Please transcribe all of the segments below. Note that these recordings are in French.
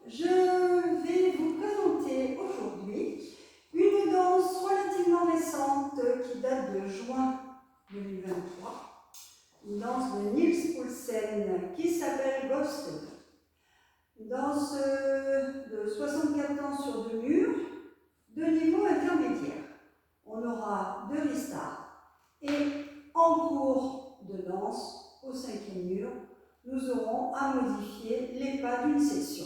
je vais vous présenter aujourd'hui une danse relativement récente qui date de juin 2023, une danse de Niels Poulsen qui s'appelle Ghosted. Une danse de 64 temps sur 2 murs, de niveau intermédiaire. On aura 2 restarts et en cours de danse, au 5e mur, nous aurons à modifier les pas d'une section.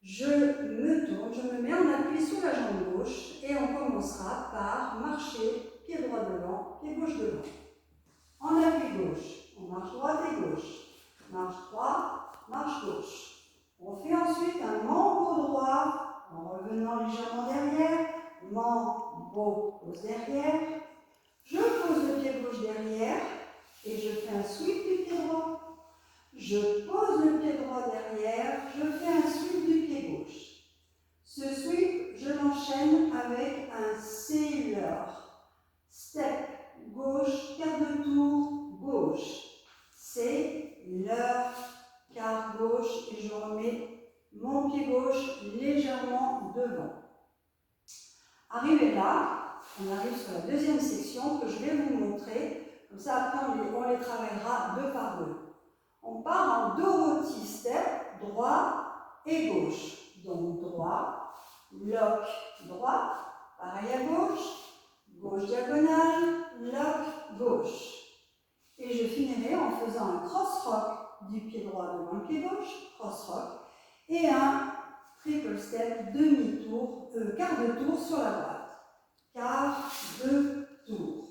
Je me tourne, je me mets en appui sur la jambe gauche et on commencera par marcher pied droit devant, pied gauche devant. En appui gauche, on marche droite et gauche, marche droite, marche gauche. On fait ensuite un mambo droit en revenant légèrement derrière, mambo pose derrière. Je pose le pied gauche derrière et je fais un sweep du pied droit. Je pose le pied droit derrière, je fais un sweep du pied gauche. Ce sweep, je l'enchaîne avec un sailor. Step gauche, quart de tour, gauche. Sailor, quart gauche et je remets mon pied gauche légèrement devant. Arrivé là, on arrive sur la deuxième section que je vais vous montrer. Comme ça, après, on les travaillera deux par deux. On part en Dorothy step, droit et gauche. Donc droit, lock, droite, pareil à gauche, gauche diagonale, lock, gauche. Et je finirai en faisant un cross-rock du pied droit devant le pied gauche, cross-rock, et un triple step, demi-tour, quart de tour sur la droite. Quart de tour.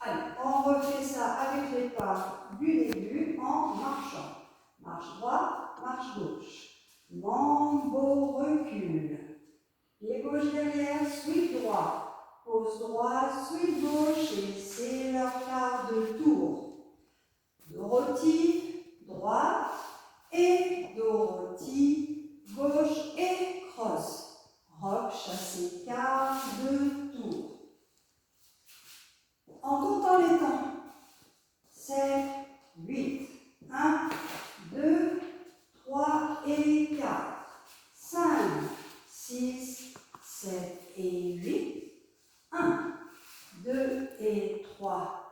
Allez, on refait ça avec les pas du début en marchant. Marche droite, marche gauche. Mambo, recule. Pied gauche derrière, sweep droit. Pose droit, sweep gauche et c'est leur quart de tour. Dorothy, droite et Dorothy, gauche et cross. Rock, chassé, quart de tour. En comptant les temps, 7, 8, 1, 2, 3 et 4, 5, 6, 7 et 8, 1, 2 et 3,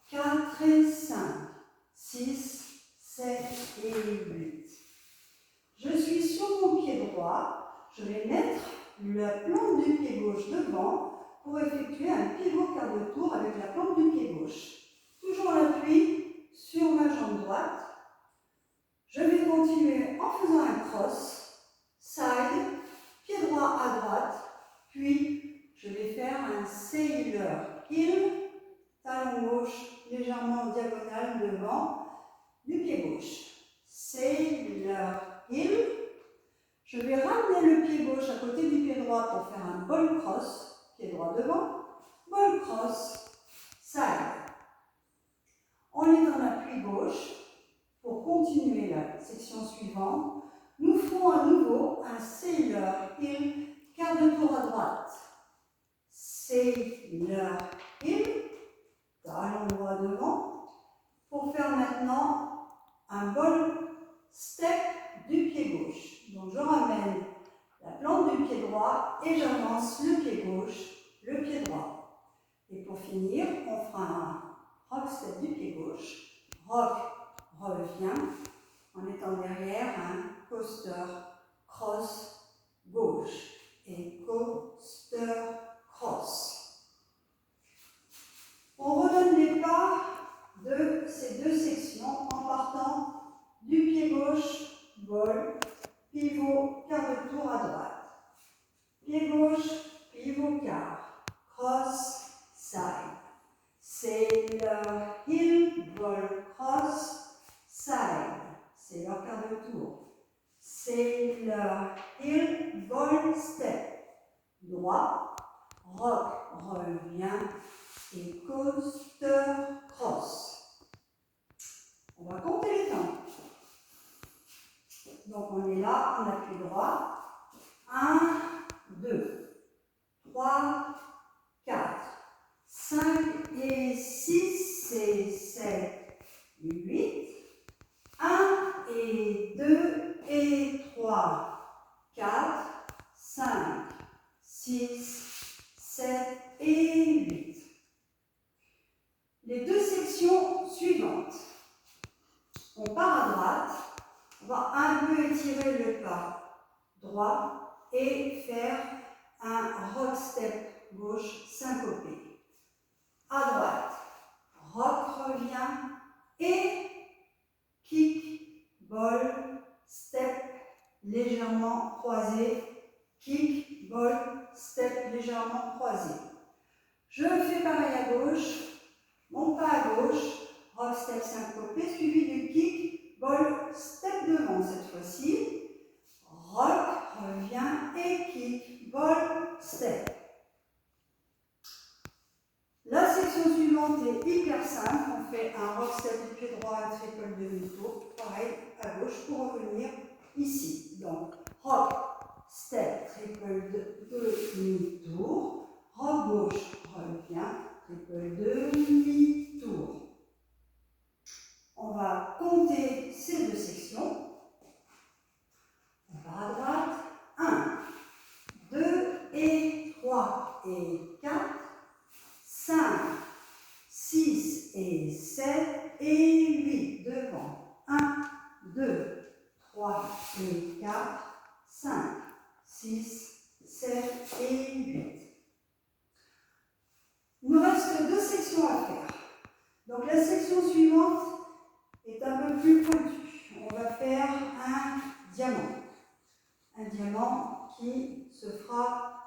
4 et 5, 6, 7 et 8. Je suis sur mon pied droit, je vais mettre la plante du pied gauche devant pour effectuer un pivot quart de tour avec la plante du pied gauche. Toujours l'appui sur ma jambe droite. Je vais continuer en faisant un cross, side, pied droit à droite, puis je vais faire un sailor heel, talon gauche légèrement en diagonale devant du pied gauche. Sailor heel. Je vais ramener le pied gauche à côté du pied droit pour faire un ball cross. Pied droit devant, ball cross, side. On est en appui gauche. Pour continuer la section suivante, nous ferons à nouveau un sailor heel, quart de tour à droite. Sailor heel, talon droit devant, pour faire maintenant un ball step du pied gauche. Donc je ramène la plante du pied droit et j'avance le pied gauche, le pied droit. Et pour finir, on fera un rock step du pied gauche. Rock revient en étant derrière un coaster cross gauche et coaster cross. On redonne les pas de ces deux sections en partant du pied gauche, ball, pivot, quart de tour à droite. Pied gauche, pivot quart, cross, side. Sailor heel, ball, cross, side. C'est leur quart de tour. Sailor heel, ball, step. Droit, rock, revient et coaster, cross. On va compter les temps. Donc on est là, on appuie droit. 1, 2, 3, 4, 5 et 6 et 7, 8, 1 et 2 On va un peu étirer le pas droit et faire un rock step gauche syncopé. À droite, rock revient et kick, ball, step légèrement croisé, kick, ball, step légèrement croisé. Je fais pareil à gauche, mon pas à gauche, rock step syncopé, suivi de kick, ball, step devant cette fois-ci. Rock, revient et kick, ball, step. La section suivante est hyper simple. On fait un rock step du pied droit, un triple demi-tour. Pareil à gauche pour revenir ici. Donc, rock, step, triple demi-tour. Rock gauche, revient, triple demi-tour. On va compter ces deux sections. On part à droite. 1, 2 et 3 et 4. 5, 6 et 7 et 8 devant. 1, 2, 3 et 4, 5, 6, 7 et 8. Il nous reste deux sections à faire. Donc la section suivante est un peu plus pointue. On va faire un diamant. Un diamant qui se fera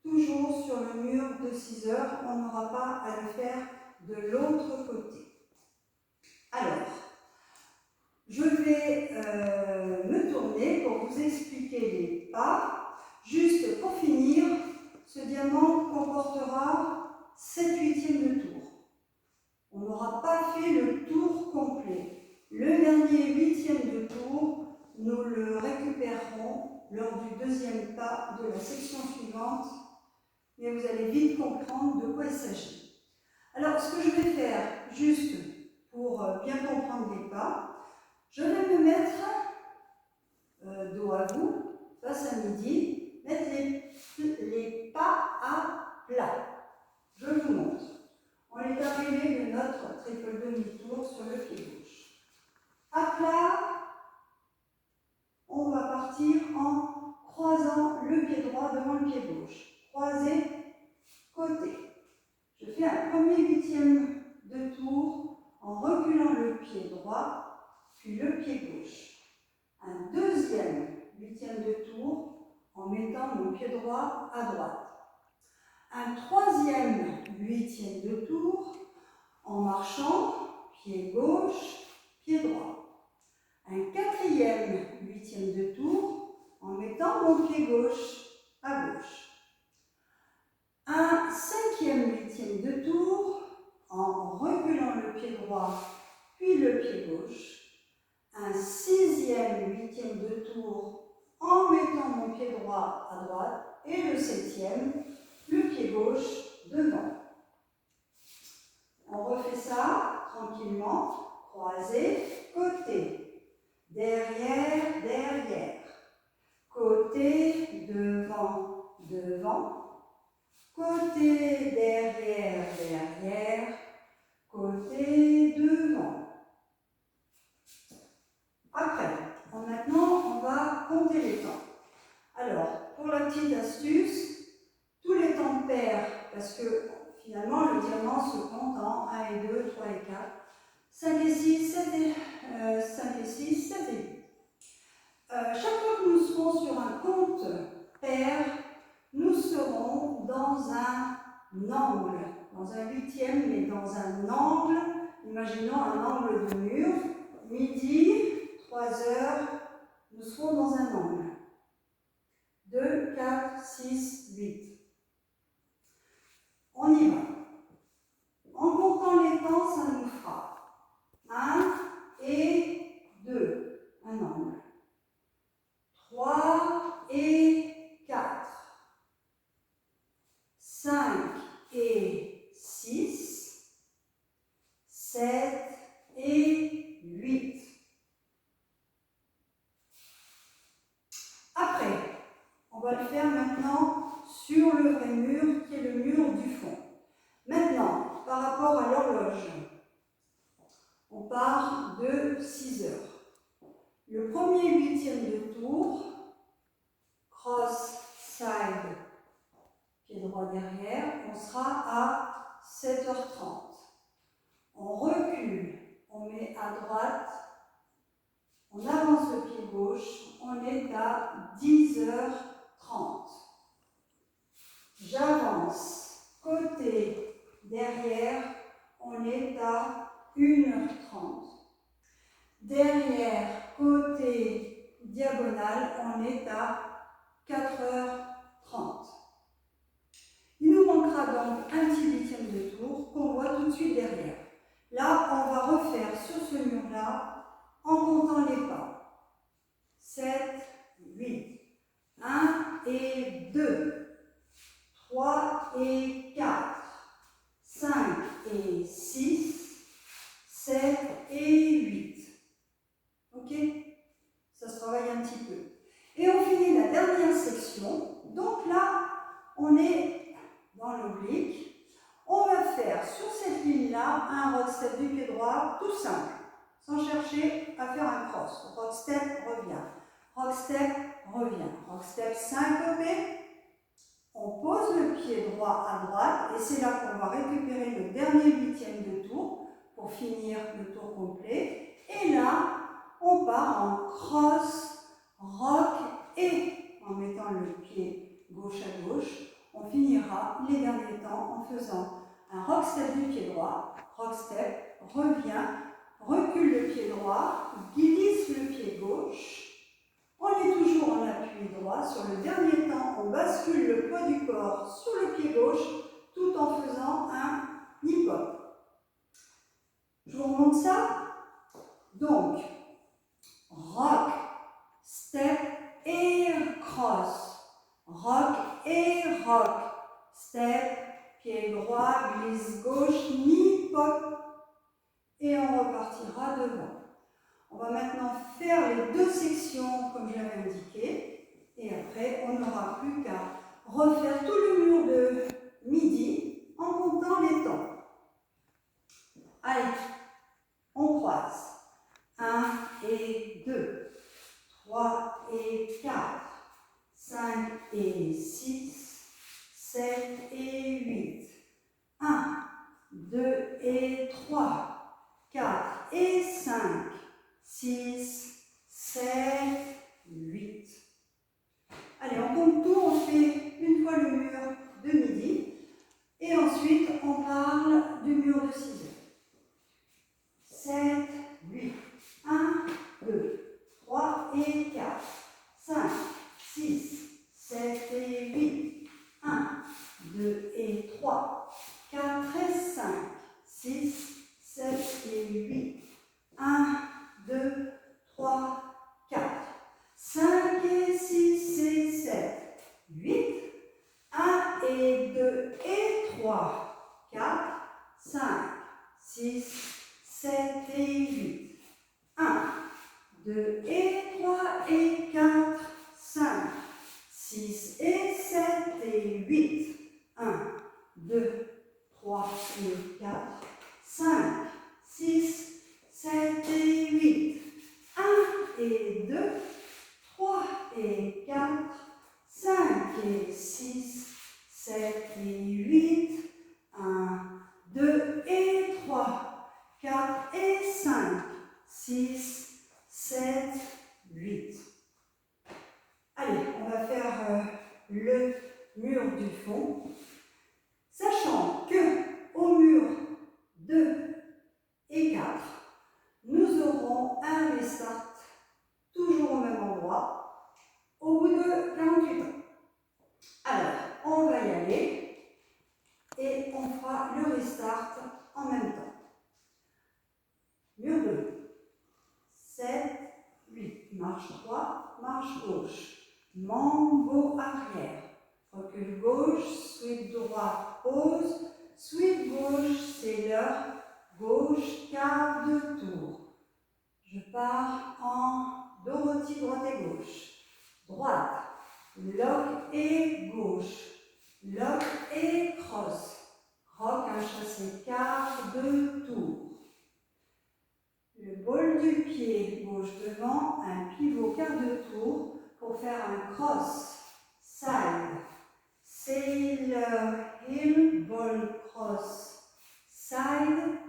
toujours sur le mur de 6 heures. On n'aura pas à le faire de l'autre côté. Alors, je vais me tourner pour vous expliquer les pas. Juste pour finir, ce diamant comportera 7/8 de tour. On n'aura pas fait le tour complet. Le dernier 8e de tour, nous le récupérerons lors du deuxième pas de la section suivante, mais vous allez vite comprendre de quoi il s'agit. Alors, ce que je vais faire, juste pour bien comprendre les pas, je vais me mettre dos à vous, face à midi, mettre les pas à plat. Je vous montre. On est arrivé de notre triple demi-tour sur le pied gauche. À plat, on va partir en croisant le pied droit devant le pied gauche. Croisé, côté. Je fais un premier 8e de tour en reculant le pied droit, puis le pied gauche. Un deuxième 8e de tour en mettant mon pied droit à droite. Un troisième 8e de tour en marchant, pied gauche, pied droit. Un quatrième 8e de tour en mettant mon pied gauche à gauche. Un 5e 8e de tour en reculant le pied droit, puis le pied gauche. Un 6e 8e de tour en mettant mon pied droit à droite. Et le 7e, le pied gauche devant. On refait ça tranquillement, croisé, côté, derrière, derrière, côté, devant, devant, côté, derrière, derrière, côté, devant. Après, maintenant, on va compter les temps. Alors, pour la petite astuce, tous les temps pairs, parce que finalement, le diamant se compte en 1 et 2, 3 et 4, 5 et 6, 7 et, 5 et 6, 7 et 8. Chaque fois que nous serons sur un compte pair, nous serons dans un angle, dans un 8e, mais dans un angle, imaginons un angle de mur, midi, 3 heures, nous serons dans un angle. 2, 4, 6, 8. On y va. En comptant les temps, ça nous fera 1 et 2, un angle. 3 et 4. 5 et 6. 7 et 8. Après, on va le faire maintenant sur le vrai mur qui est le mur du fond. Maintenant, par rapport à l'horloge, on part de 6 heures. Le premier huitième de tour, cross, side, pied droit derrière, on sera à 7h30. On recule, on met à droite, on avance le pied gauche, on est à 10h30. J'avance, côté, derrière, on est à 1h30. Derrière, côté, diagonale, on est à 4h30. Il nous manquera donc un petit huitième de tour qu'on voit tout de suite derrière. Là, on va refaire sur ce mur-là en comptant les pas. 7, 8, 1 et 2, 3 et 4, 5 et 6, 7 et 8. Ok? Ça se travaille un petit peu. Et on finit la dernière section. Donc là, on est dans l'oblique. On va faire sur cette ligne-là un rock step du pied droit tout simple, sans chercher à faire un cross. Rock step, revient. Rock step, revient. Rock step syncopé. On pose le pied droit à droite et c'est là qu'on va récupérer le dernier huitième de tour pour finir le tour complet. Et là, on part en cross, rock et en mettant le pied gauche à gauche, on finira les derniers temps en faisant un rock step du pied droit, rock step, revient, recule le pied droit, glisse le pied gauche. On est toujours en appui droit. Sur le dernier temps, on bascule le poids du corps sur le pied gauche tout en faisant un hip-hop. Je vous remonte ça. Donc, rock, step et cross. Rock et rock. Step, pied droit, glisse gauche, hip-hop. Et on repartira devant. On va maintenant faire les deux sections comme je l'avais indiqué. Et après, on n'aura plus qu'à refaire tout le mur de midi en comptant les temps. Allez, on croise. 1 et 2, 3 et 4, 5 et 6, 7 et 8, 1, 2 et 3, 4 et 5, 6, 7, 8. Allez, on compte tout, on fait une fois le mur de midi et ensuite on parle du mur de 6 heures. 7, 8, 1, 2, 3 et 4, 5, 6, 7 et 8, 1, 2 et 3, 4 et 5, 6, 7 et 8, 1, 2, 3, 4, 5 et 6 et 7, 8, 1 et 2 et 3, 4, 5, 6, 7 et 8, 1, 2 et 3 et 4, 5, 6 et 7 et 8, 1, 2, 3 et 4, 5, 6, 7 et 8, 1 et 2, 3 et 4, 5 et 6, 7 et 8, 1, 2 et 3, 4 et 5, 6, 7, 8. Allez, on va faire le mur du fond, sachant que au mur 2 et 4, nous aurons un restart toujours au même endroit au bout de 48 ans. Alors, on va y aller et on fera le restart en même temps. Mur 2, 7, 8, marche droite, marche gauche, mambo arrière, recul gauche, sweep droit, pause, sweep gauche, c'est l'heure, gauche, quart de tour. Je pars en Dorothy, droite et gauche, droite, lock et gauche, lock et cross, rock, un chassé quart de tour. Le bol du pied gauche devant, un pour faire un cross, side, sailor, heel, ball, cross, side.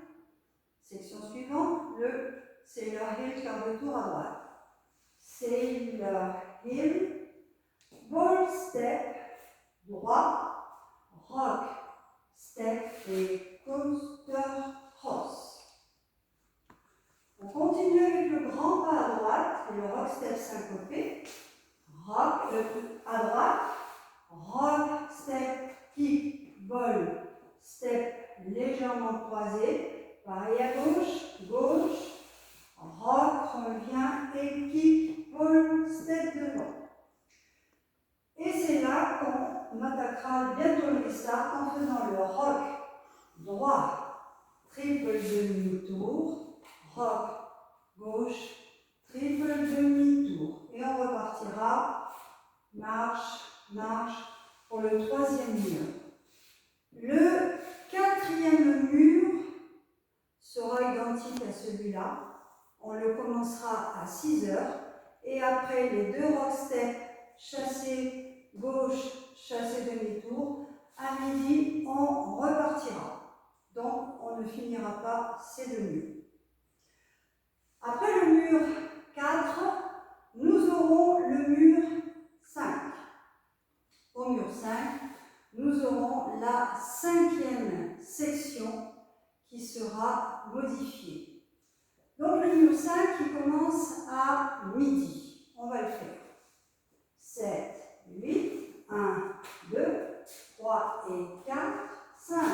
Section suivante, le sailor heel, quart de tour à droite. Sailor heel, ball, step, droit, rock, step et coaster cross. On continue avec le grand pas à droite et le rock step syncopé. Rock à droite, rock step kick ball step légèrement croisé. Pareil à gauche, gauche, rock revient et kick ball step devant. Et c'est là qu'on attaquera bientôt le restart en faisant le rock droit, triple demi-tour, rock gauche, triple demi-tour. Et on repartira marche, marche pour le troisième mur. Le quatrième mur sera identique à celui-là. On le commencera à 6 heures et après les deux rock steps chassés gauche, chassé demi-tour, à midi on repartira. Donc on ne finira pas ces deux murs. Après le mur 4, nous aurons le mur 5. Au mur 5, nous aurons la 5e section qui sera modifiée. Donc le mur 5 qui commence à midi. On va le faire. 7, 8, 1, 2, 3 et 4, 5,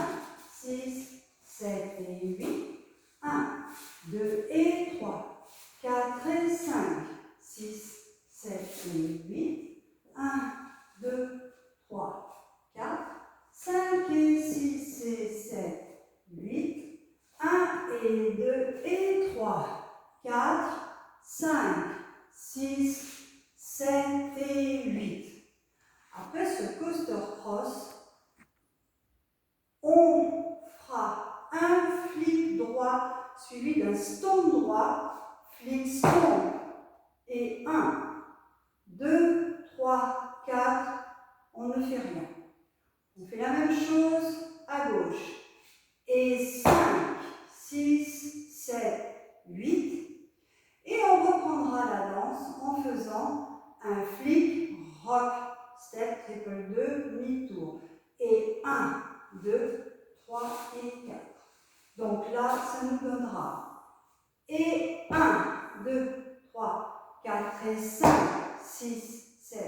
6, 7 et 8, 1, 2 et 3, 4 et 5, 6, 7 et 8, 1, 2, 3, 4, 5 et 6 et 7, 8, 1 et 2 et 3, 4, 5, 6, 7 et 8. Après ce coaster cross, on fera un flic droit suivi d'un stomp droit, flic stomp. Et 1, 2, 3, 4, on ne fait rien. On fait la même chose à gauche. Et 5, 6, 7, 8. Et on reprendra la danse en faisant un flic rock, step, triple 2, demi-tour. Et 1, 2, 3 et 4. Donc là, ça nous donnera. Et 1, 2, 3, 4 et 5, 6, 7,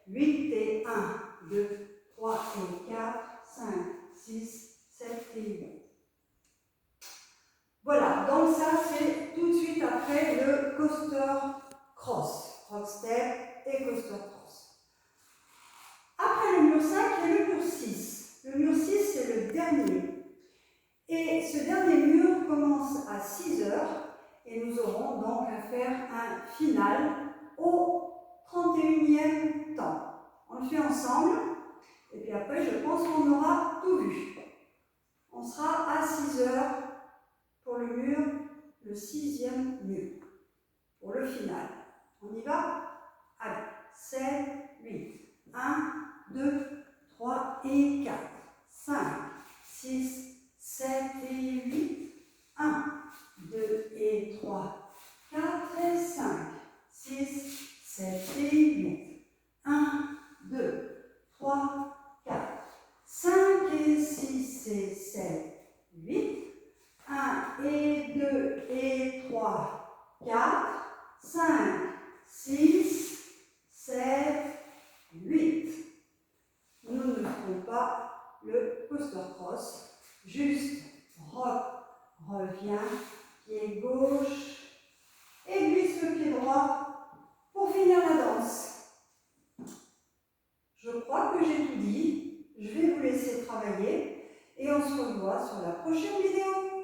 8 et 1, 2, 3 et 4, 5, 6, 7 et 8. Voilà, donc ça c'est tout de suite après le coaster cross, rock step et coaster cross. Après le mur 5, il y a le mur 6. Le mur 6 c'est le dernier. Et ce dernier mur commence à 6 heures et nous aurons donc à faire un final au 31e temps. On le fait ensemble et puis après je pense qu'on aura tout vu. On sera à 6 heures pour le mur, le 6e mur, pour le final. On y va? Allez, 7, 8, 1, 2, 3 et 4, 5, 6, 7 et 8, 1, 2 et 3, 4 et 5, 6, 7 et 8, 1, 2, 3, 4, 5 et 6 et 7, 8, 1 et 2 et 3, 4, 5, 6, 7, 8. Nous ne ferons pas le coaster cross, juste rock, revient, pied gauche et glisse le pied droit pour finir la danse. Je crois que j'ai tout dit, je vais vous laisser travailler et on se revoit sur la prochaine vidéo.